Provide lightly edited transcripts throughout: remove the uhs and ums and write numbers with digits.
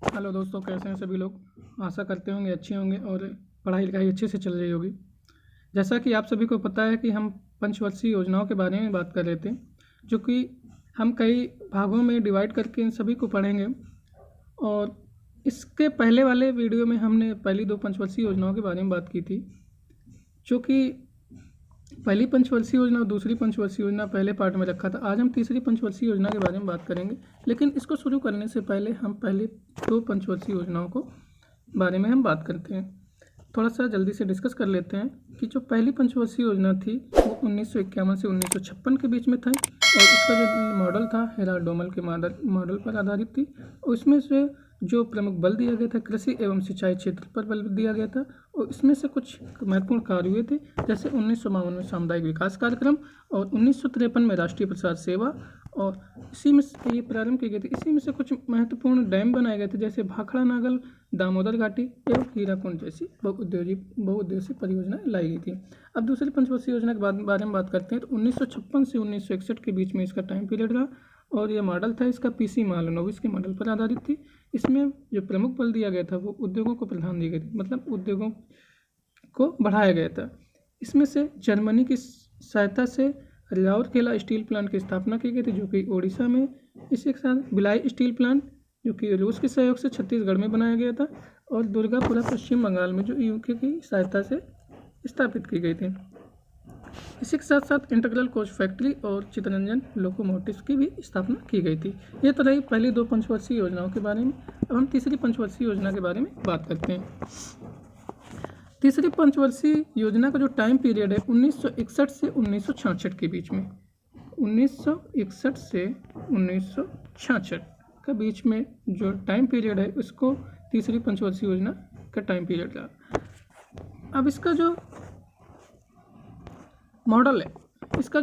Hello दोस्तों, कैसे हैं सभी लोग। आशा करते होंगे अच्छे होंगे और पढ़ाई लिखाई अच्छे से चल रही होगी। जैसा कि आप सभी को पता है कि हम पंचवर्षीय योजनाओं के बारे में बात कर रहे थे, जो कि हम कई भागों में डिवाइड करके इन सभी को पढ़ेंगे। और इसके पहले वाले वीडियो में हमने पहली दो पंचवर्षीय योजनाओं के बारे में बात की थी, जो कि पहली पंचवर्षीय योजना और दूसरी पंचवर्षीय योजना पहले पार्ट में रखा था। आज हम तीसरी पंचवर्षीय योजना के बारे में बात करेंगे, लेकिन इसको शुरू करने से पहले हम पहले दो पंचवर्षीय योजनाओं को बारे में हम बात करते हैं। थोड़ा सा जल्दी से डिस्कस कर लेते हैं कि जो पहली पंचवर्षीय योजना थी वो 1951 से 1956 के बीच में था, और इसका जो मॉडल था हेराल्ड डोमल के मॉडल पर आधारित थी। और इसमें से जो प्रमुख बल दिया गया था कृषि एवं सिंचाई क्षेत्र पर बल दिया गया था, और इसमें से कुछ महत्वपूर्ण कार्य हुए थे, जैसे 1952 में सामुदायिक विकास कार्यक्रम और 1953 में राष्ट्रीय प्रसार सेवा, और इसी में ये प्रारंभ किए गए थे। इसी में से कुछ महत्वपूर्ण डैम बनाए गए थे, जैसे भाखड़ा नागल, दामोदर घाटी एवं हीराकुंड जैसी बहुउद्देशीय परियोजनाएं लाई गई थी। अब दूसरी पंचवर्षीय योजना के बारे में बात करते हैं, तो 1956 से 1961 के बीच में इसका टाइम पीरियड रहा, और यह मॉडल था इसका पीसी मालनोविस के मॉडल पर आधारित थी। इसमें जो प्रमुख बल दिया गया था वो उद्योगों को प्राधान्य दी गई थी, मतलब उद्योगों को बढ़ाया गया था। इसमें से जर्मनी की सहायता से राउरकेला स्टील प्लांट की स्थापना की गई थी, जो कि ओडिशा में। इसी के साथ भिलाई स्टील प्लांट, जो कि रूस के सहयोग से छत्तीसगढ़ में बनाया गया था, और दुर्गापुरा पश्चिम बंगाल में, जो यूके की सहायता से स्थापित की गई थी। इसी के साथ साथ इंटीग्रल कोच फैक्ट्री और चितरंजन लोकोमोटिव्स की भी स्थापना की गई थी। ये तो रही पहली दो पंचवर्षीय योजनाओं के बारे में। अब हम तीसरी पंचवर्षीय योजना के बारे में बात करते हैं। तीसरी पंचवर्षीय योजना का जो टाइम पीरियड है 1961 से 1966 के बीच में, 1961 से 1966 का बीच में जो टाइम पीरियड है उसको तीसरी पंचवर्षीय योजना का टाइम पीरियड रहा। अब इसका जो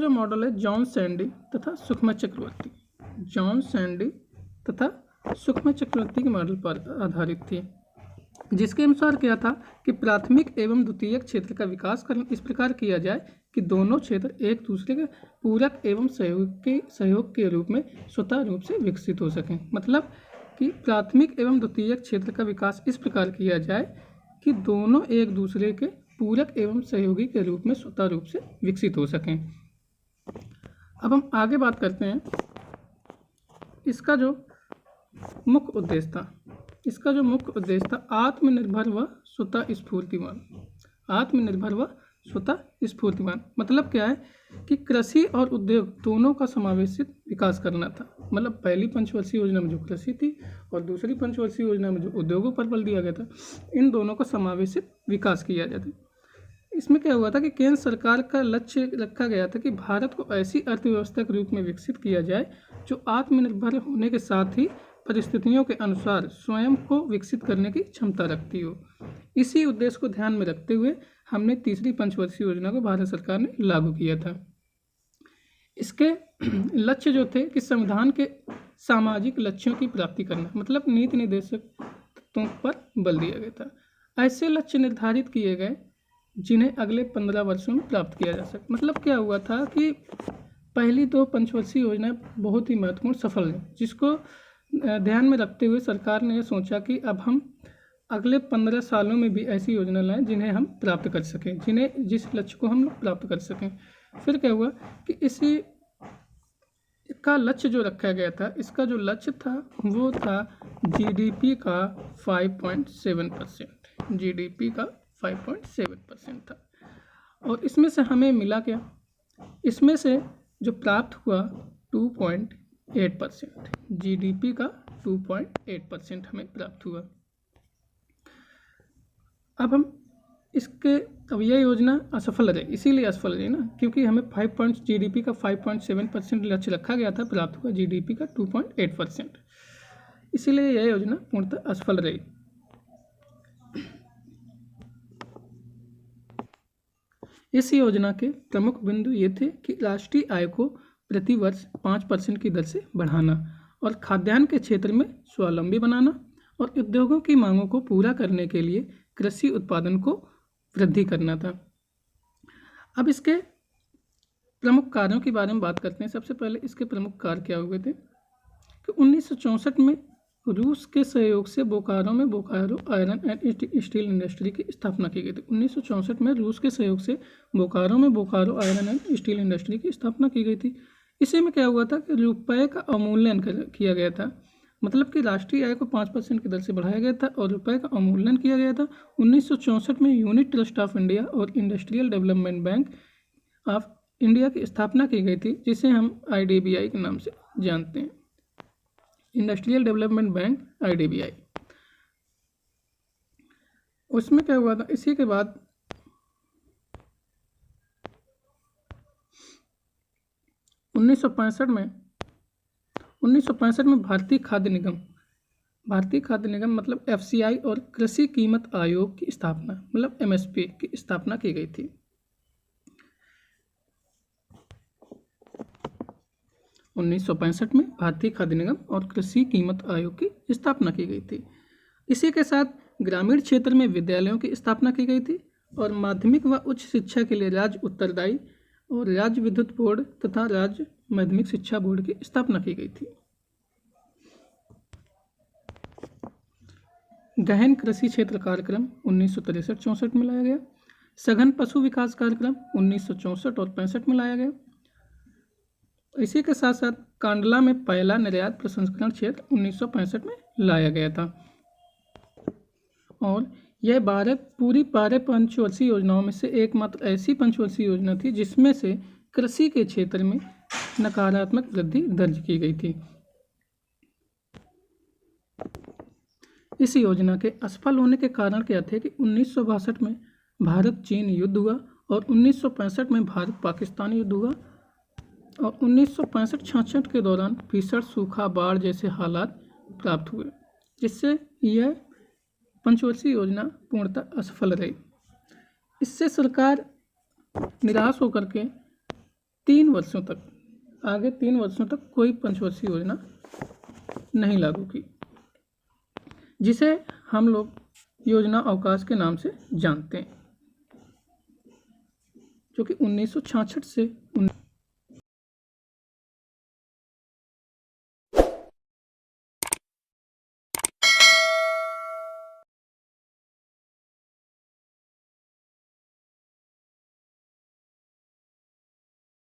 मॉडल है जॉन सैंडी तथा सुखमय चक्रवर्ती, के मॉडल पर आधारित थी, जिसके अनुसार क्या था कि प्राथमिक एवं द्वितीयक क्षेत्र का विकास इस प्रकार किया जाए कि दोनों क्षेत्र एक दूसरे के पूरक एवं सहयोग के रूप में स्वतः रूप से विकसित हो सकें। मतलब कि प्राथमिक एवं द्वितीयक क्षेत्र का विकास इस प्रकार किया जाए कि दोनों एक दूसरे के पूरक एवं सहयोगी के रूप में स्वतः रूप से विकसित हो सकें। अब हम आगे बात करते हैं इसका जो मुख्य उद्देश्य था आत्मनिर्भर व स्वतः स्फूर्तिमान। मतलब क्या है कि कृषि और उद्योग दोनों का समावेशित विकास करना था। मतलब पहली पंचवर्षीय योजना में जो कृषि थी और दूसरी पंचवर्षीय योजना में जो उद्योगों पर बल दिया गया था, इन दोनों का समावेशित विकास किया जाता। इसमें क्या हुआ था कि केंद्र सरकार का लक्ष्य रखा गया था कि भारत को ऐसी अर्थव्यवस्था के रूप में विकसित किया जाए जो आत्मनिर्भर होने के साथ ही परिस्थितियों के अनुसार स्वयं को विकसित करने की क्षमता रखती हो। इसी उद्देश्य को ध्यान में रखते हुए हमने तीसरी पंचवर्षीय योजना को भारत सरकार ने लागू किया था। इसके लक्ष्य जो थे कि संविधान के सामाजिक लक्ष्यों की प्राप्ति करना, मतलब नीति निर्देशक तत्वों पर बल दिया गया था। ऐसे लक्ष्य निर्धारित किए गए जिन्हें अगले 15 वर्षों में प्राप्त किया जा सके। मतलब क्या हुआ था कि पहली दो पंचवर्षीय योजनाएं बहुत ही महत्वपूर्ण सफल हैं, जिसको ध्यान में रखते हुए सरकार ने सोचा कि अब हम अगले 15 सालों में भी ऐसी योजना लाएं जिन्हें हम प्राप्त कर सकें, जिस लक्ष्य को हम प्राप्त कर सकें। फिर क्या हुआ कि इसी का लक्ष्य जो रखा गया था, इसका जो लक्ष्य था वो था जीडीपी का 5.7% था। और इसमें से हमें मिला क्या, इसमें से जो प्राप्त हुआ 2.8%, जीडीपी का 2.8% हमें प्राप्त हुआ। अब यह योजना असफल रही, इसीलिए असफल रही ना, क्योंकि हमें जीडीपी का 5.7% लक्ष्य रखा गया था, प्राप्त हुआ जीडीपी का 2.8%, इसीलिए यह योजना पूर्णतः असफल रही। इस योजना के प्रमुख बिंदु ये थे कि राष्ट्रीय आय को प्रति वर्ष 5% की दर से बढ़ाना, और खाद्यान्न के क्षेत्र में स्वावलंबी बनाना, और उद्योगों की मांगों को पूरा करने के लिए कृषि उत्पादन को वृद्धि करना था। अब इसके प्रमुख कार्यों के बारे में बात करते हैं। सबसे पहले इसके प्रमुख कार्य क्या हुए थे कि 1964 में रूस के सहयोग से बोकारो में Bokaro iron and steel industry की स्थापना की गई थी। 1964 में रूस के सहयोग से बोकारो में Bokaro iron and steel industry की स्थापना की गई थी। इसी में क्या हुआ था कि रुपये का अवमूल्यन किया गया था, मतलब कि राष्ट्रीय आय को 5% की दर से बढ़ाया गया था और रुपये का अवमूल्यन किया गया था। 1964 में यूनिट ट्रस्ट ऑफ इंडिया और industrial development bank of India की स्थापना की गई थी, जिसे हम IDBI के नाम से जानते हैं, इंडस्ट्रियल डेवलपमेंट बैंक IDBI। उसमें क्या हुआ था, इसी के बाद 1965 में भारतीय खाद्य निगम मतलब FCI और कृषि कीमत आयोग की स्थापना मतलब MSP की स्थापना की गई थी। 1965 में भारतीय खाद्य निगम और कृषि कीमत आयोग की स्थापना की गई थी। इसी के साथ ग्रामीण क्षेत्र में विद्यालयों की स्थापना की गई थी और माध्यमिक व उच्च शिक्षा के लिए राज्य उत्तरदायी और राज्य विद्युत बोर्ड तथा राज्य माध्यमिक शिक्षा बोर्ड की स्थापना की गई थी। गहन कृषि क्षेत्र कार्यक्रम 1963-64 में लाया गया। सघन पशु विकास कार्यक्रम 1964 और 65 में लाया गया। इसी के साथ साथ कांडला में पहला निर्यात प्रसंस्करण क्षेत्र 1965 में लाया गया था। और यह 12 पंचवर्षीय योजनाओं में से एकमात्र ऐसी पंचवर्षीय योजना थी जिसमें से कृषि के क्षेत्र में नकारात्मक वृद्धि दर्ज की गई थी। इस योजना के असफल होने के कारण क्या थे कि 1962 में भारत चीन युद्ध हुआ और 1965 में भारत पाकिस्तान युद्ध हुआ और 1965-66 के दौरान भीषण सूखा, बाढ़ जैसे हालात प्राप्त हुए, जिससे यह पंचवर्षीय योजना पूर्णतः असफल रही। इससे सरकार निराश होकर के 3 वर्षों तक कोई पंचवर्षीय योजना नहीं लागू की, जिसे हम लोग योजना अवकाश के नाम से जानते हैं, जो कि 1966 से